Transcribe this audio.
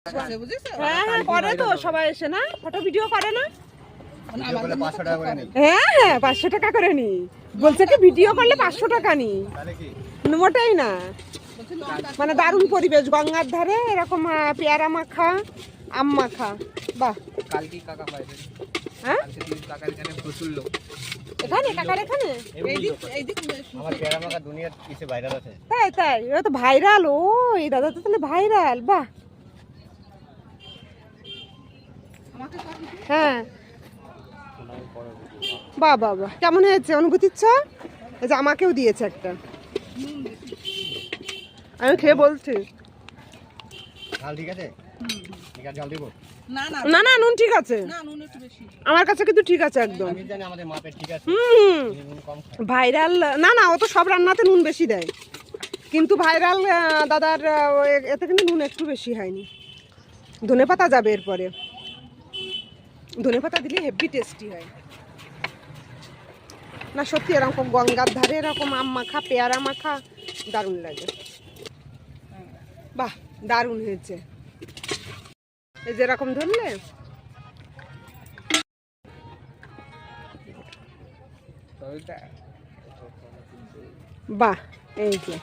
হ্যাঁ হ্যাঁ করে তো সবাই এসে না ফটো ভিডিও করে না। হ্যাঁ হ্যাঁ 500 টাকা করে নি বলছে কি ভিডিও করলে 500 টাকা নি মোটেই না। মানে দারুণ পরিবেশ গঙ্গার ধারে এরকম পেয়ারা মাখা আম মাখা বাহ। কালকে কাকা পাইবে হ্যাঁ কাকার এখানে প্রচুর লোক এখানে কাকার এখানে আমার পেয়ারা মাখা দুনিয়ার কিছু ভাইরাল আছে। তাই তাই ওরা তো ভাইরাল। ও এই দাদা তো তাহলে ভাইরাল বাহ। হ্যাঁ বাহ বাহ বাহ কেমন হয়েছে অনুভূতির ছ? এই যে আমাকেও দিয়েছে একটা আমি খেয়ে বলছি। ঝাল ঠিক আছে? ঠিক আছে ঝাল দিব? না না নুন ঠিক আছে আমার কাছে কিন্তু ঠিক আছে একদম। আমি জানি আমাদের মাপে ঠিক আছে। নুন কম খায়। ভাইরাল না না ও তো সব রান্নাতে নুন বেশি দেয় কিন্তু ভাইরাল দাদার এতে কিন্তু নুন একটু বেশি হয়নি। ধনেপাতা যাবে এরপরে ধনেপাতা দিলে হেভি টেস্টি হয় না সত্যি। এরকম গঙ্গার ধারে এরকম আম মাখা পেয়ারা মাখা দারুণ লাগে বাহ দারুণ হয়েছে। এই যেরকম ধরলে বাহ এই যে